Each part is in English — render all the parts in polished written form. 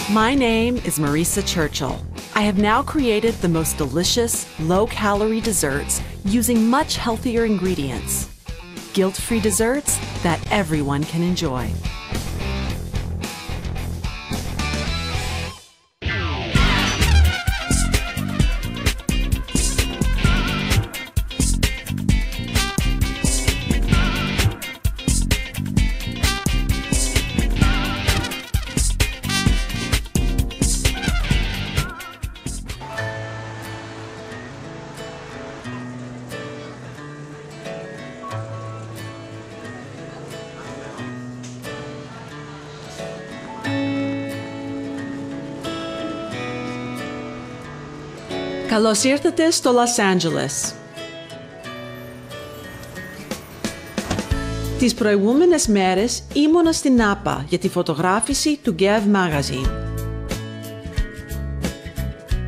My name is Marisa Churchill. I have now created the most delicious, low-calorie desserts using much healthier ingredients. Guilt-free desserts that everyone can enjoy. Καλώς ήρθατε στο Los Angeles. Τις προηγούμενες μέρες ήμουνα στην Νάπα για τη φωτογράφηση του Gev Magazine.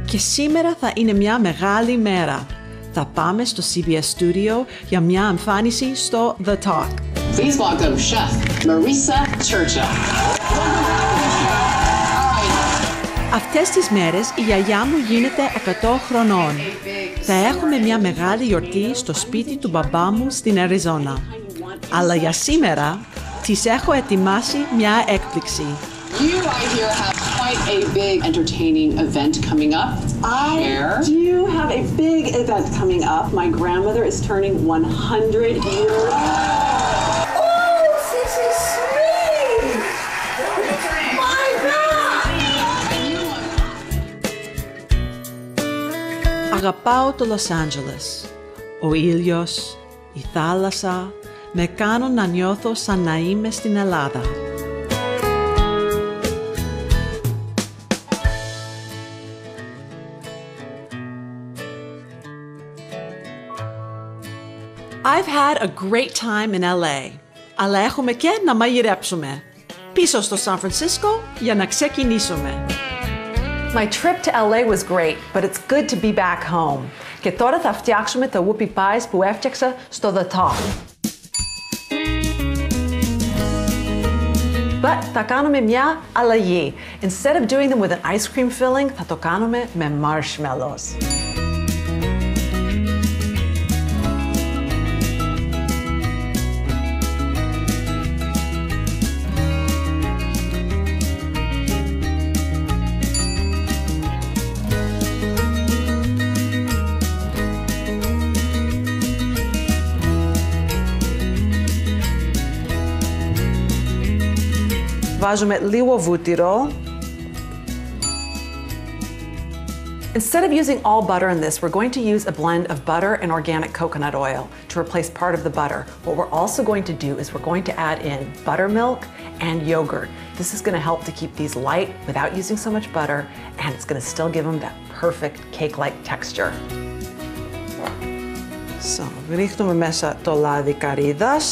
Και σήμερα θα είναι μια μεγάλη μέρα. Θα πάμε στο CBS Studio για μια εμφάνιση στο The Talk. Please welcome Chef Marisa Churchill. Αυτές τις μέρες η γιαγιά μου γίνεται 100 χρονών. Θα έχουμε μια μεγάλη γιορτή στο σπίτι του μπαμπά μου στην Αριζόνα. Αλλά για σήμερα της έχω ετοιμάσει μια έκπληξη. You right here have quite a big entertaining event coming up. I do have a big event coming up. My grandmother is turning 100 years old. Αγαπάω το Los Angeles. Ο ήλιος, η θάλασσα με κάνουν να νιώθω σαν να είμαι στην Ελλάδα. I've had a great time in LA. Αλλά έχουμε και να μαγειρέψουμε. Πίσω στο Σαν Φρανσίσκο για να ξεκινήσουμε. My trip to LA was great, but it's good to be back home. Και τώρα θα φτιάξουμε τα whoopie pies που έφτιαξα στο The Top. But θα κάνουμε μια αλλαγή. Instead of doing them with an ice cream filling, θα το κάνουμε με marshmallows. Βάζουμε λίγο βούτυρο. Instead of using all butter in this, we're going to use a blend of butter and organic coconut oil to replace part of the butter. What we're also going to do is we're going to add in buttermilk and yogurt. This is going to help to keep these light without using so much butter, and it's going to still give them that perfect cake-like texture. So, ρίχνουμε μέσα το λάδι καρύδας.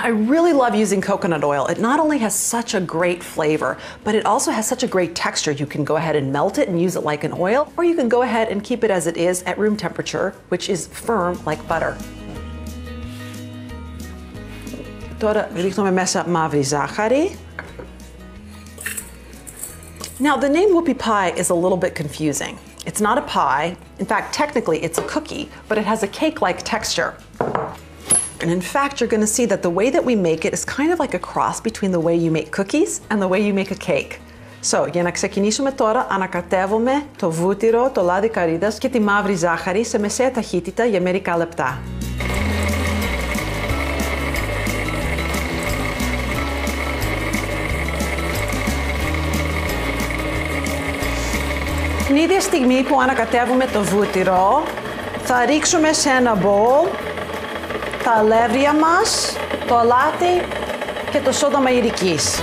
I really love using coconut oil. It not only has such a great flavor, but it also has such a great texture. You can go ahead and melt it and use it like an oil, or you can go ahead and keep it as it is at room temperature, which is firm like butter. Τώρα ρίχνουμε μέσα μαύρη ζάχαρη. Now, the name whoopie pie is a little bit confusing. It's not a pie. In fact, technically, it's a cookie, but it has a cake-like texture. And in fact, you're going to see that the way that we make it is kind of like a cross between the way you make cookies and the way you make a cake. So, για να ξεκινήσουμε τώρα, ανακατεύουμε το βούτυρο, το λάδι καρύδας και τη μαύρη ζάχαρη σε μεσαία ταχύτητα για μερικά λεπτά. Την ίδια στιγμή που ανακατεύουμε το βούτυρο, θα ρίξουμε σε ένα μπολ τα αλεύρια μας, το αλάτι και το σόδα μαγειρικής.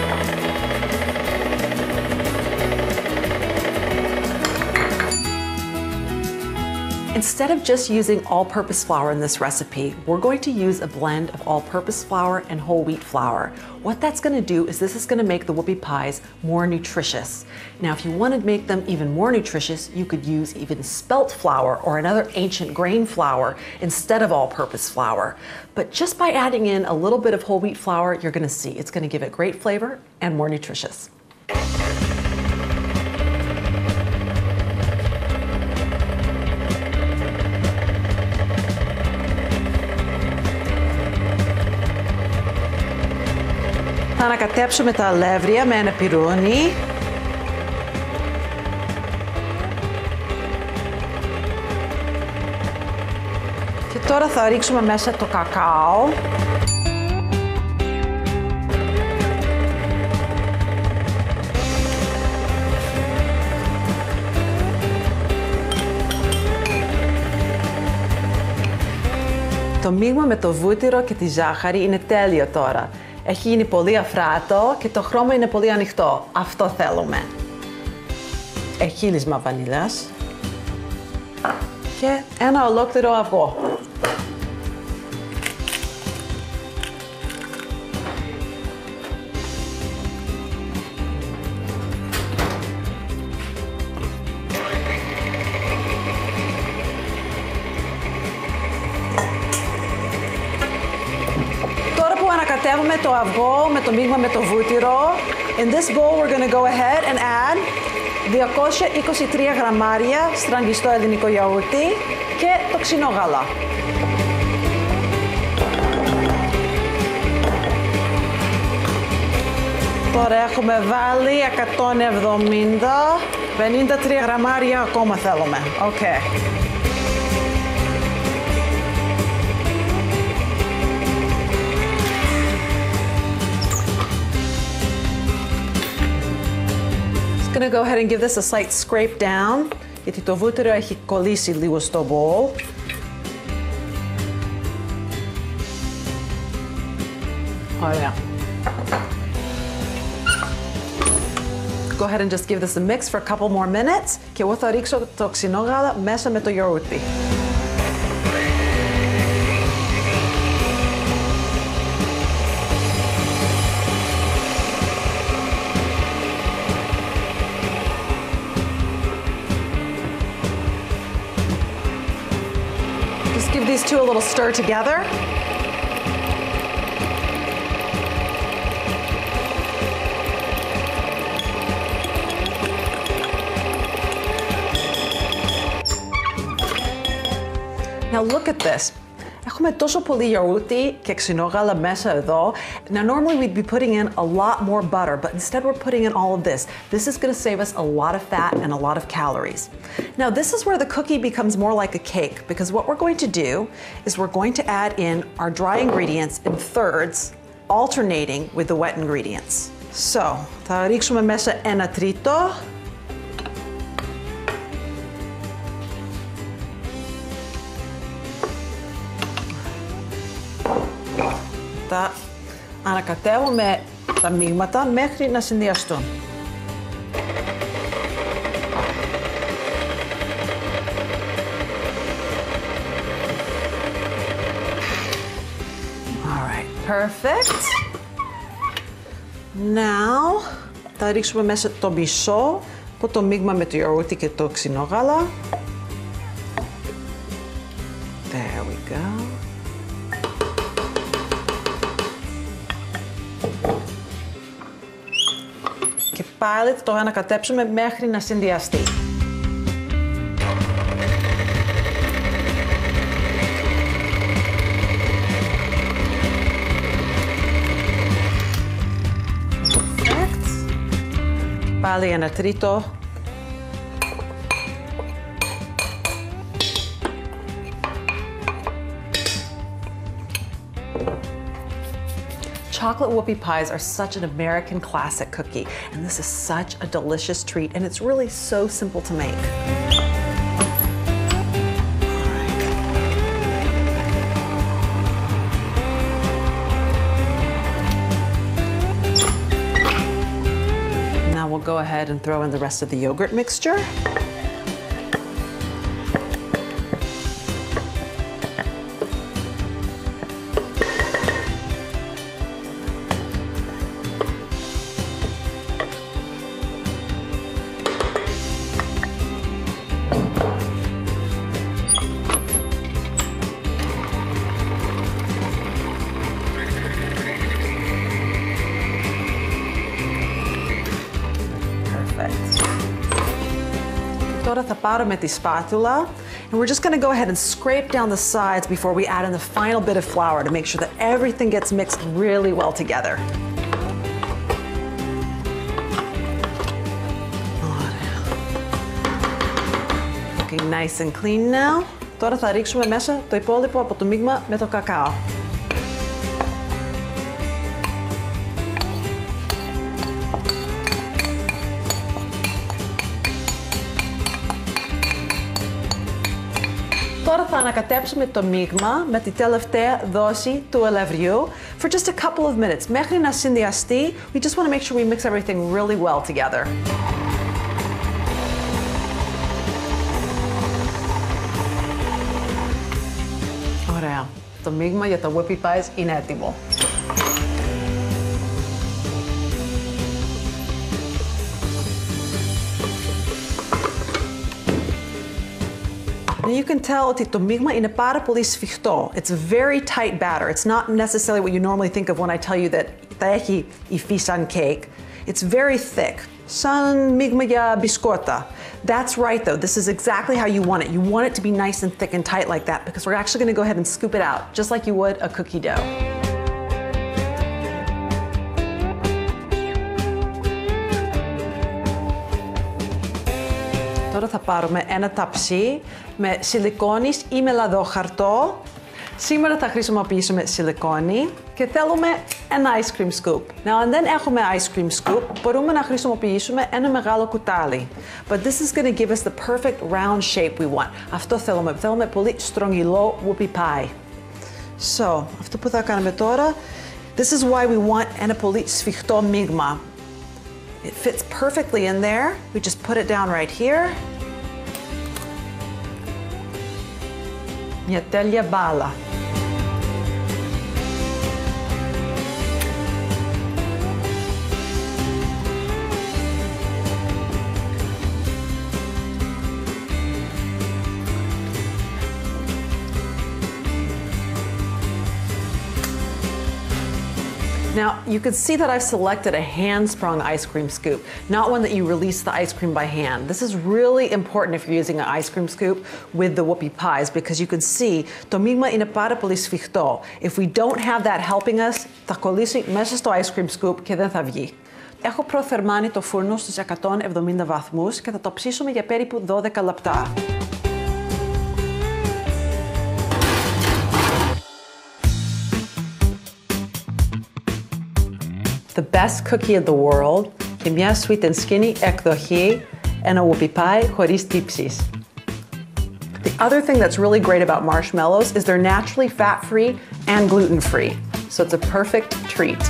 Instead of just using all-purpose flour in this recipe, we're going to use a blend of all-purpose flour and whole wheat flour. What that's going to do is this is going to make the whoopie pies more nutritious. Now, if you want to make them even more nutritious, you could use even spelt flour or another ancient grain flour instead of all-purpose flour. But just by adding in a little bit of whole wheat flour, you're going to see it's going to give it great flavor and more nutritious. Θα ανακατέψουμε τα αλεύρια με ένα πυρούνι. Και τώρα θα ρίξουμε μέσα το κακάο. Το μείγμα με το βούτυρο και τη ζάχαρη είναι τέλειο τώρα. Έχει γίνει πολύ αφράτο και το χρώμα είναι πολύ ανοιχτό. Αυτό θέλουμε. Εχύλισμα βανίλιας και ένα ολόκληρο αυγό. Ανακατεύουμε το αυγό με το μείγμα με το βούτυρο. In this bowl we're going to go ahead and add 223 γραμμάρια στραγγιστό ελληνικό γιαούρτι και το ξινό γάλα. Τώρα έχουμε βάλει 170, 53 γραμμάρια ακόμα θέλουμε. Okay. I'm going to go ahead and give this a slight scrape down, γιατί το βούτυρο έχει κολλήσει λίγο στο bowl. Ωραία. Go ahead and just give this a mix for a couple more minutes και εγώ θα ρίξω το ξινό γάλα μέσα με το γιαούρτι. Give these two a little stir together. Now look at this. Έχουμε τόσο πολύ γιαούρτι και ξινό γάλα μέσα εδώ. Now normally we'd be putting in a lot more butter, but instead we're putting in all of this. This is going to save us a lot of fat and a lot of calories. Now this is where the cookie becomes more like a cake, because what we're going to do is we're going to add in our dry ingredients in thirds, alternating with the wet ingredients. So, θα ρίξουμε μέσα 1/3. Τα ανακατεύουμε τα μείγματα μέχρι να συνδυαστούν. Alright, perfect. Now, θα ρίξουμε μέσα το μισό από το μείγμα με το γιαούρτι και το ξινό γάλα. There we go. Και πάλι θα το ανακατέψουμε μέχρι να συνδυαστεί. Perfect. Πάλι 1/3. Chocolate whoopie pies are such an American classic cookie, and this is such a delicious treat, and it's really so simple to make. Now we'll go ahead and throw in the rest of the yogurt mixture. Τώρα θα πάρουμε τη σπάτουλα and we're just going to go ahead and scrape down the sides before we add in the final bit of flour to make sure that everything gets mixed really well together. Okay, nice and clean now. Τώρα θα ρίξουμε μέσα το υπόλοιπο από το μείγμα με το κακάο. Τώρα θα ανακατέψουμε το μείγμα με τη τελευταία δόση του ελαιβριού for just a couple of minutes. Μέχρι να συνδυαστεί, we just want to make sure we mix everything really well together. Ωραία. Το μείγμα για τα whoopie pies είναι έτοιμο. You can tell ότι το μείγμα είναι πάρα πολύ σφιχτό. It's a very tight batter. It's not necessarily what you normally think of when I tell you that θα έχει υφή σαν cake. It's very thick. Σαν μείγμα για μπισκότα. That's right though. This is exactly how you want it. You want it to be nice and thick and tight like that because we're actually going to go ahead and scoop it out just like you would a cookie dough. Τώρα θα πάρουμε ένα ταψί με σιλικόνης ή με λαδοχαρτό. Σήμερα θα χρησιμοποιήσουμε σιλικόνη και θέλουμε ένα ice cream scoop. Now, αν δεν έχουμε ice cream scoop, μπορούμε να χρησιμοποιήσουμε ένα μεγάλο κουτάλι. But this is going to give us the perfect round shape we want. Αυτό θέλουμε. Θέλουμε πολύ στρογγυλό whoopie pie. So, αυτό που θα κάνουμε τώρα, this is why we want ένα πολύ σφιχτό μείγμα. It fits perfectly in there. We just put it down right here. Μια τέλεια μπάλα. Now, you can see that I've selected a hand-sprung ice cream scoop, not one that you release the ice cream by hand. This is really important if you're using an ice cream scoop with the whoopie pies because you can see το μείγμα είναι πάρα πολύ σφιχτό. If we don't have that helping us, θα κολλήσει μέσα στο ice cream scoop και δεν θα βγει. Έχω προθερμάνει το φούρνο στους 170 βαθμούς και θα το ψήσουμε για περίπου 12 λεπτά. The best cookie of the world και μια sweet and skinny εκδοχή, ένα whoopie pie χωρίς τύψεις. The other thing that's really great about marshmallows is they're naturally fat-free and gluten-free, so it's a perfect treat.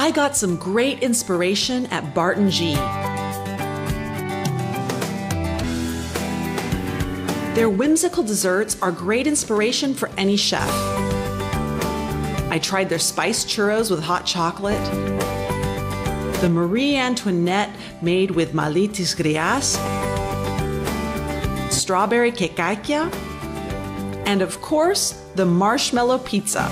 I got some great inspiration at Barton G. Their whimsical desserts are great inspiration for any chef. I tried their spiced churros with hot chocolate, the Marie Antoinette made with malitis grias, strawberry kekakia, and of course, the marshmallow pizza.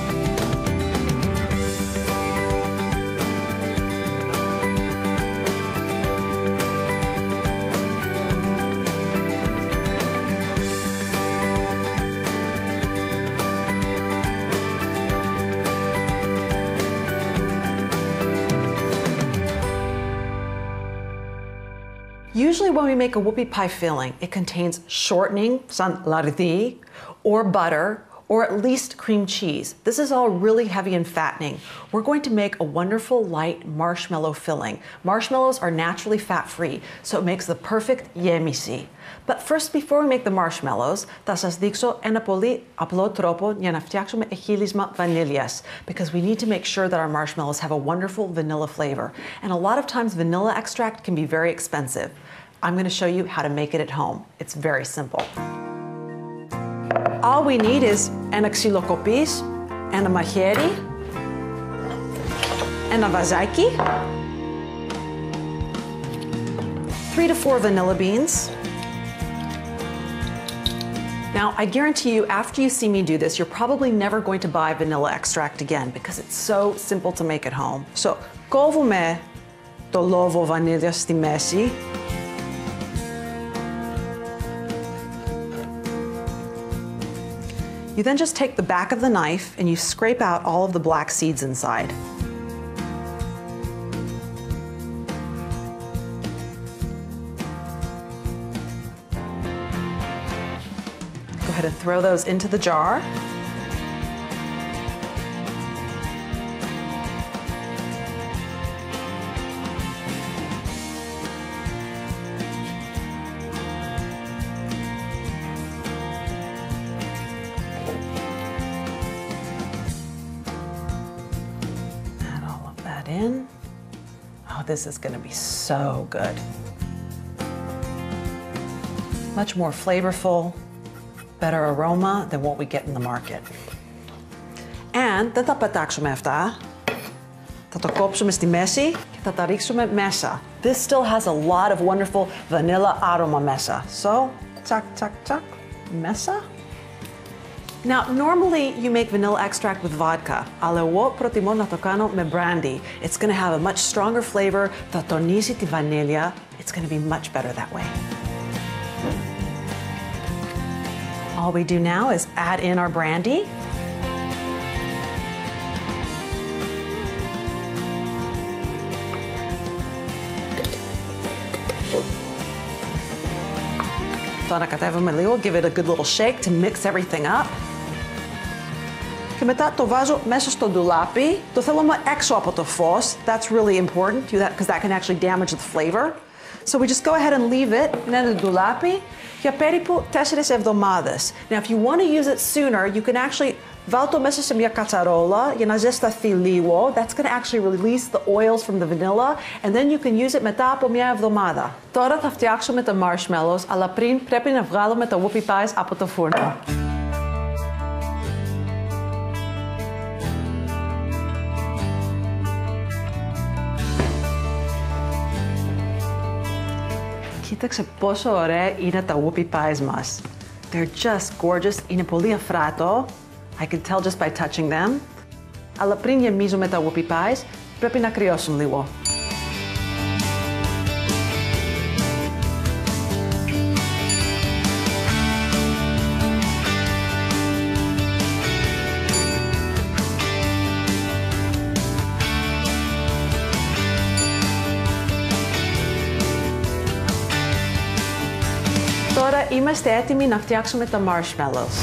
Usually when we make a whoopie pie filling, it contains shortening, σαν λαρδί, or butter, or at least cream cheese. This is all really heavy and fattening. We're going to make a wonderful light marshmallow filling. Marshmallows are naturally fat-free, so it makes the perfect γέμιση. But first, before we make the marshmallows, θα σας δείξω ένα πολύ απλό τρόπο για να φτιάξουμε εχύλισμα βανίλιας, because we need to make sure that our marshmallows have a wonderful vanilla flavor. And a lot of times vanilla extract can be very expensive. I'm going to show you how to make it at home. It's very simple. All we need is ένα ξυλοκοπής, ένα μαχαίρι, ένα βαζάκι, 3 to 4 vanilla beans. Now, I guarantee you, after you see me do this, you're probably never going to buy vanilla extract again because it's so simple to make at home. So, κόβουμε το λόβο βανίλιας στη μέση. You then just take the back of the knife and you scrape out all of the black seeds inside. Go ahead and throw those into the jar. Add all of that in. Oh, this is going to be so good. Much more flavorful, better aroma than what we get in the market. And δεν θα πετάξουμε αυτά. Θα το κόψουμε στη μέση και θα τα ρίξουμε μέσα. This still has a lot of wonderful vanilla aroma μέσα. So, τσακ, τσακ, τσακ, μέσα. Now, normally you make vanilla extract with vodka, αλλά εγώ προτιμώ να το κάνω με brandy. It's going to have a much stronger flavor, θα τονίσει τη βανίλια. It's going to be much better that way. All we do now is add in our brandy. Το ανακατεύουμε λίγο, give it a good little shake to mix everything up. Και μετά το βάζω μέσα στο ντουλάπι. Το θέλουμε έξω από το φως. That's really important because that can actually damage the flavor. So we just go ahead and leave it in ένα ντουλάπι για περίπου 4 εβδομάδες. Now, if you want to use it sooner, you can actually βάλ το μέσα σε μια κατσαρόλα για να ζεσταθεί λίγο. That's going to actually release the oils from the vanilla, and then you can use it μετά από μια εβδομάδα. Τώρα θα φτιάξουμε τα marshmallows, αλλά πριν πρέπει να βγάλουμε τα whoopie pies από το φούρνο. Κοίταξε πόσο ωραία είναι τα whoopie pies μας. They're just gorgeous. Είναι πολύ αφράτο. I can tell just by touching them. Αλλά πριν γεμίζουμε τα whoopie pies, πρέπει να κρυώσουν λίγο. Τώρα είμαστε έτοιμοι να φτιάξουμε τα marshmallows.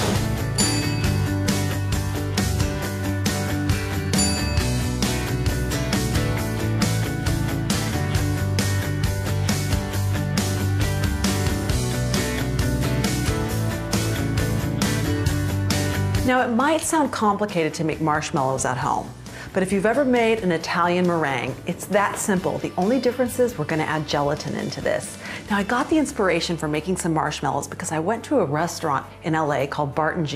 Now, it might sound complicated to make marshmallows at home, but if you've ever made an Italian meringue, it's that simple. The only difference is we're going to add gelatin into this. Now, I got the inspiration for making some marshmallows because I went to a restaurant in LA called Barton G.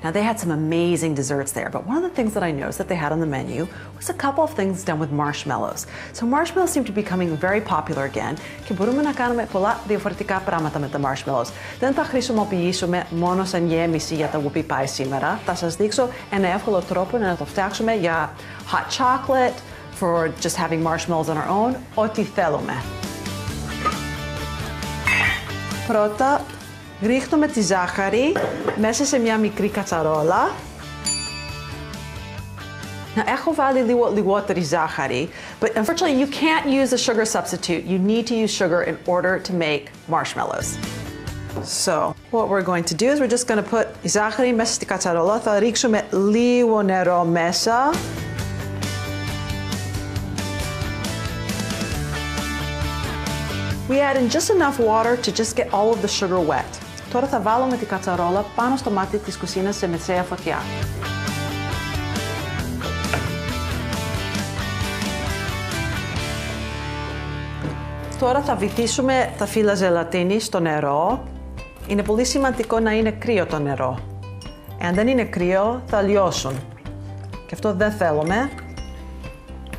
Now, they had some amazing desserts there, but one of the things that I noticed that they had on the menu was a couple of things done with marshmallows. So marshmallows seem to be becoming very popular again και μπορούμε να κάνουμε πολλά διαφορετικά πράγματα με τα marshmallows. Δεν θα χρησιμοποιήσουμε μόνο σαν γέμιση για τα whoopie pie σήμερα. Θα σας δείξω ένα εύκολο τρόπο να το φτιάξουμε για hot chocolate, for just having marshmallows on our own, ό,τι θέλουμε. Πρώτα, ρίχνουμε τη ζάχαρη μέσα σε μια μικρή κατσαρόλα. Now, έχω βάλει λίγο λιγότερη ζάχαρη, but unfortunately you can't use the sugar substitute. You need to use sugar in order to make marshmallows. So, What we're going to do is we're just going to put η ζάχαρη μέσα στη κατσαρόλα. Θα ρίξουμε λίγο νερό μέσα. We add in just enough water to just get all of the sugar wet. Τώρα θα βάλουμε την κατσαρόλα πάνω στο μάτι της κουζίνας σε μεσαία φωτιά. Τώρα θα βυθίσουμε τα φύλλα ζελατίνης στο νερό. Είναι πολύ σημαντικό να είναι κρύο το νερό. Αν δεν είναι κρύο, θα λιώσουν. Και αυτό δεν θέλουμε.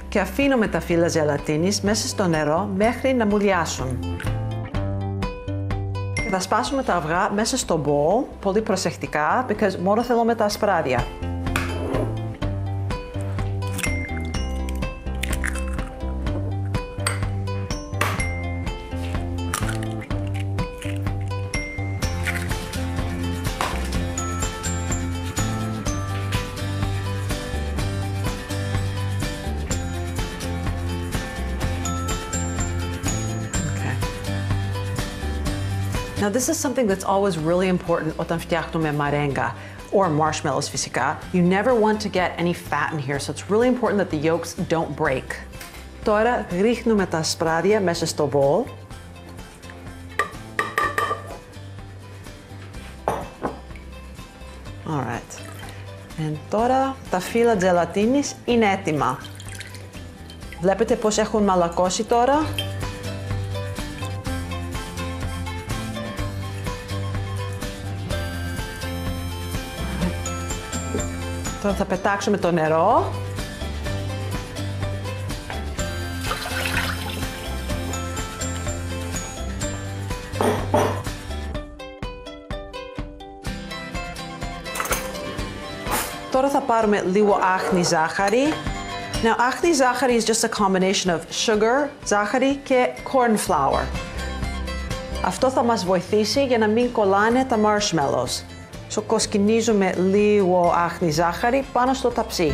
Και αφήνουμε τα φύλλα ζελατίνης μέσα στο νερό μέχρι να μουλιάσουν. Και θα σπάσουμε τα αυγά μέσα στο bowl, πολύ προσεκτικά, because μόνο θέλουμε τα ασπράδια. Now this is something that's always really important όταν φτιάχνουμε μαρέγκα or marshmallows φυσικά. You never want to get any fat in here, so it's really important that the yolks don't break. Τώρα ρίχνουμε τα ασπράδια μέσα στο bowl. Alright. And τώρα τα φύλλα τζελατίνης είναι έτοιμα. Βλέπετε πως έχουν μαλακώσει τώρα. Τώρα θα πετάξουμε το νερό. Τώρα θα πάρουμε λίγο άχνη ζάχαρη. Now, άχνη ζάχαρη is just a combination of sugar, ζάχαρη και corn flour. Αυτό θα μας βοηθήσει για να μην κολλάνε τα marshmallows. Κοσκινίζουμε λίγο άχνη ζάχαρη πάνω στο ταψί.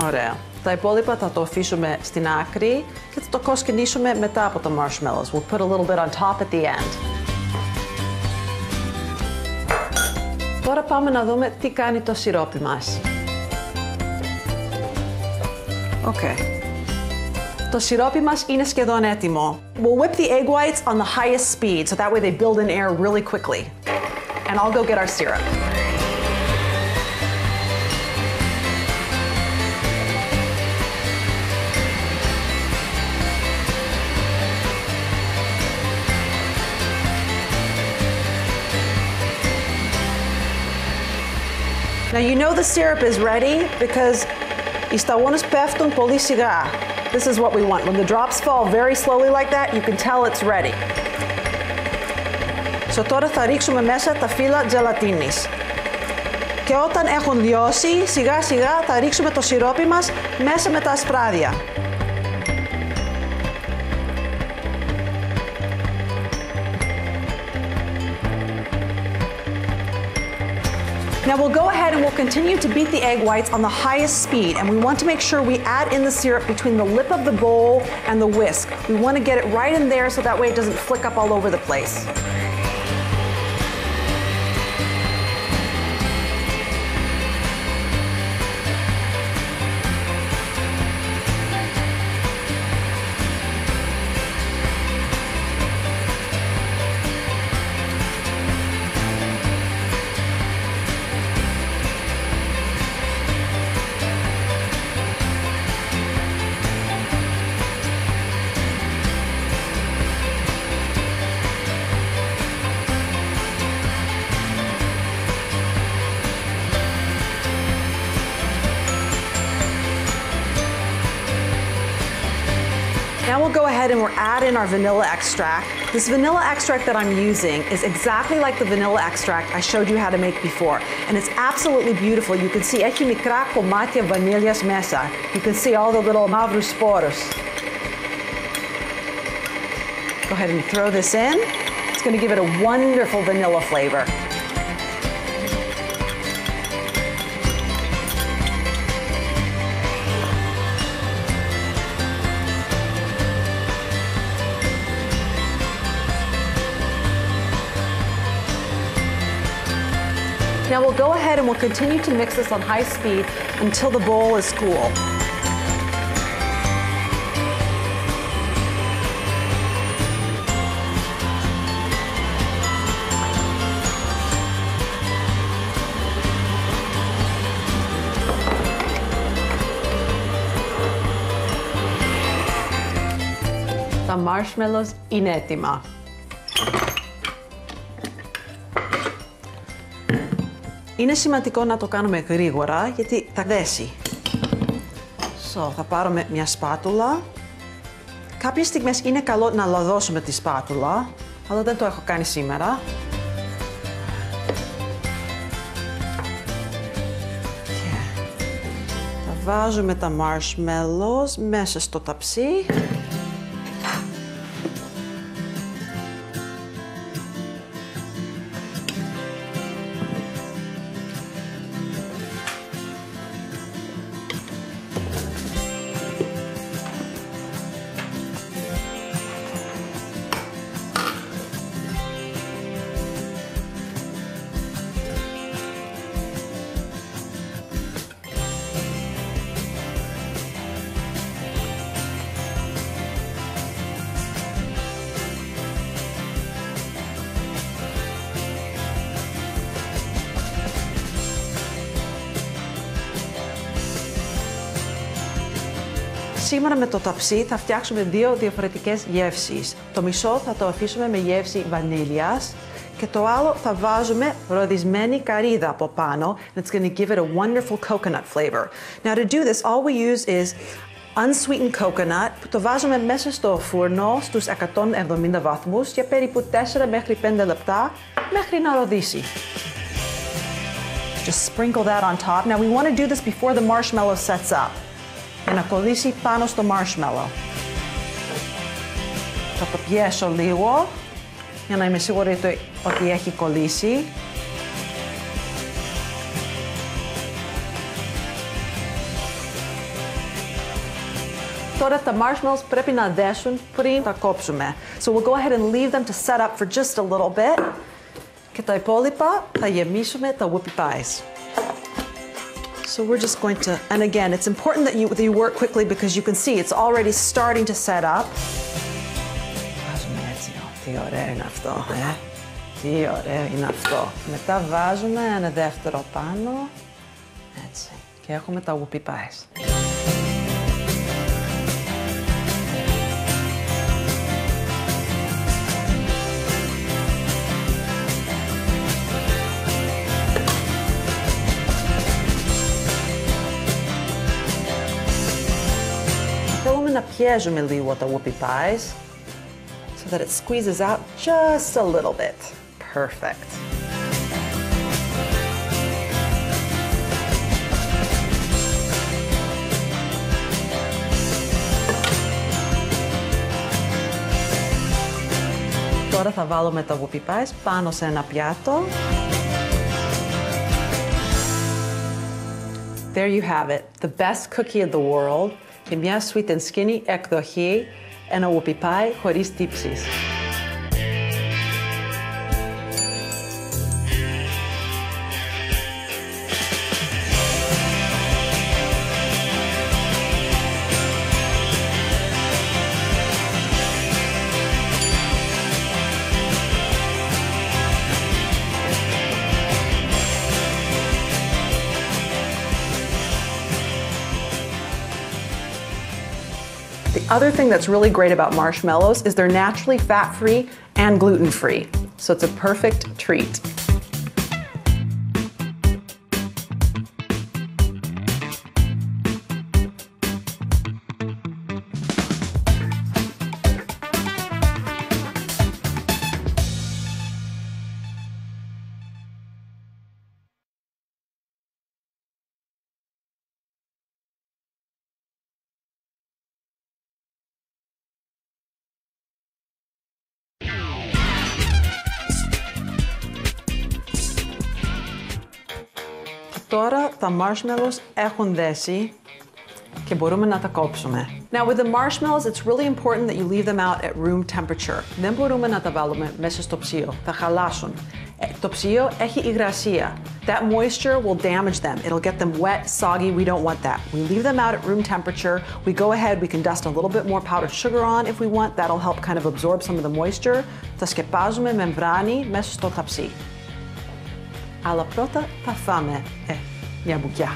Ωραία. Τα υπόλοιπα θα το αφήσουμε στην άκρη και θα το κοσκινίσουμε μετά από τα marshmallows. We'll put a little bit on top at the end. Τώρα πάμε να δούμε τι κάνει το σιρόπι μας. Okay. Το σιρόπι μας είναι σχεδόν έτοιμο. We'll whip the egg whites on the highest speed, so that way they build in air really quickly. And I'll go get our syrup. Now you know the syrup is ready because οι σταγόνες πέφτουν πολύ σιγά. This is what we want. When the drops fall very slowly like that, you can tell it's ready. So τώρα θα ρίξουμε μέσα τα φύλλα τζελατίνης. Και όταν έχουν λιώσει, σιγά σιγά θα ρίξουμε το σιρόπι μας μέσα με τα ασπράδια. Now we'll go ahead and we'll continue to beat the egg whites on the highest speed, and we want to make sure we add in the syrup between the lip of the bowl and the whisk. We want to get it right in there so that way it doesn't flick up all over the place. Now we'll go ahead and we'll add in our vanilla extract. This vanilla extract that I'm using is exactly like the vanilla extract I showed you how to make before. And it's absolutely beautiful. You can see έχει μικρά κομμάτια βανίλιας μέσα. You can see all the little μαύρους σπόρους. Go ahead and throw this in. It's going to give it a wonderful vanilla flavor. Now we'll go ahead and we'll continue to mix this on high speed until the bowl is cool. Τα marshmallows είναι έτοιμα. Είναι σημαντικό να το κάνουμε γρήγορα γιατί θα δέσει. Θα πάρουμε μια σπάτουλα. Κάποιες στιγμές είναι καλό να λαδώσουμε τη σπάτουλα, αλλά δεν το έχω κάνει σήμερα. Και θα βάζουμε τα marshmallows μέσα στο ταψί. Σήμερα με το ταψί θα φτιάξουμε δύο διαφορετικές γεύσεις. Το μισό θα το αφήσουμε με γεύση βανίλιας και το άλλο θα βάζουμε ροδισμένη καρύδα από πάνω. And it's going to give it a wonderful coconut flavor. Now to do this, all we use is unsweetened coconut που το βάζουμε μέσα στο φούρνο στους 170 βαθμούς για περίπου 4 μέχρι 5 λεπτά μέχρι να ροδίσει. Just sprinkle that on top. Now we want to do this before the marshmallow sets up. Για να κολλήσει πάνω στο marshmallow. Θα το πιέσω λίγο για να είμαι σίγουρη ότι έχει κολλήσει. Τώρα τα marshmallows πρέπει να δέσουν πριν τα κόψουμε. So we'll go ahead and leave them to set up for just a little bit. Και τα υπόλοιπα θα γεμίσουμε τα whoopie pies. So we're just going to, and again, it's important that you work quickly because you can see it's already starting to set up. Βάζουμε έτσι, τι ωραίο είναι αυτό, τι ωραίο είναι αυτό. Μετά βάζουμε ένα δεύτερο πάνω, έτσι, και έχουμε τα whoopie pies. Θέλουμε να πιέζουμε λίγο τα whoopie pies so that it squeezes out just a little bit. Perfect. Τώρα θα βάλουμε τα whoopie pies πάνω σε ένα πιάτο. There you have it, the best cookie of the world. Και μια sweet and skinny εκδοχή, ένα whoopie pie χωρίς τύψεις. The other thing that's really great about marshmallows is they're naturally fat-free and gluten-free, so it's a perfect treat. Τώρα τα marshmallows έχουν δέσει και μπορούμε να τα κόψουμε. Now with the marshmallows, it's really important that you leave them out at room temperature. Δεν μπορούμε να τα βάλουμε μέσα στο ψύο, θα χαλάσουν. Το ψυγείο έχει υγρασία. That moisture will damage them. It'll get them wet, soggy. We don't want that. We leave them out at room temperature. We go ahead, we can dust a little bit more powdered sugar on if we want. That'll help kind of absorb some of the moisture. Θα σκεπάζουμε μεμβράνη μέσα στο ταψί. Αλλά πρώτα θα φάμε μια μπουκιά.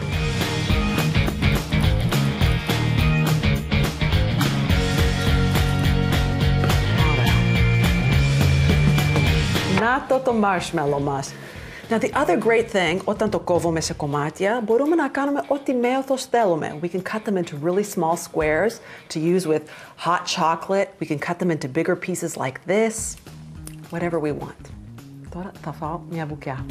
Να το marshmallow μας. Now the other great thing, όταν το κόβουμε σε κομμάτια, μπορούμε να κάνουμε ό,τι μέωθος θέλουμε. We can cut them into really small squares to use with hot chocolate. We can cut them into bigger pieces like this. Whatever we want. Τώρα θα φάω μια μπουκιά.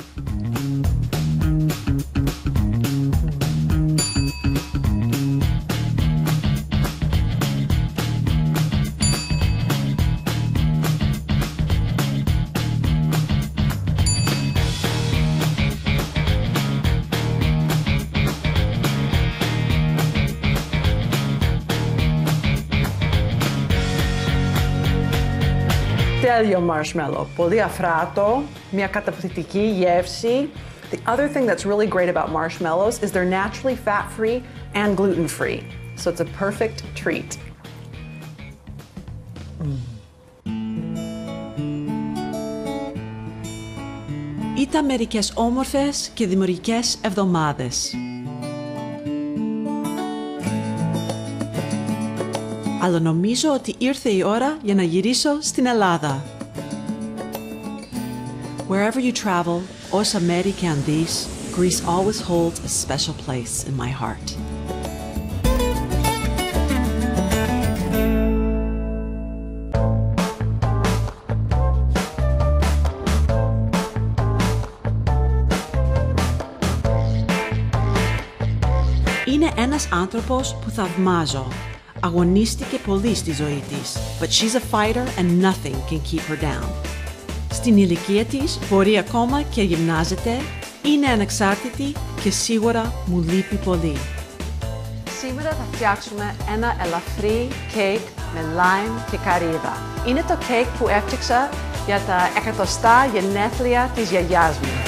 Τέλειο marshmallow, πολύ αφράτο, μια καταπληκτική γεύση. The other thing that's really great about marshmallows is they're naturally fat-free and gluten-free. So it's a perfect treat. Ήταν μερικές όμορφες και δημιουργικές εβδομάδες. Αλλά νομίζω ότι ήρθε η ώρα για να γυρίσω στην Ελλάδα. Wherever you travel, όσα μέρη και αν δεις, Greece always holds a special place in my heart. Είναι ένας άνθρωπος που θαυμάζω. Αγωνίστηκε πολύ στη ζωή της, but she's a fighter and nothing can keep her down. Στην ηλικία της μπορεί ακόμα και γυμνάζεται, είναι ανεξάρτητη και σίγουρα μου λείπει πολύ. Σήμερα θα φτιάξουμε ένα ελαφρύ κέικ με lime και καρύδα. Είναι το κέικ που έφτιαξα για τα 100 γενέθλια της γιαγιάς μου.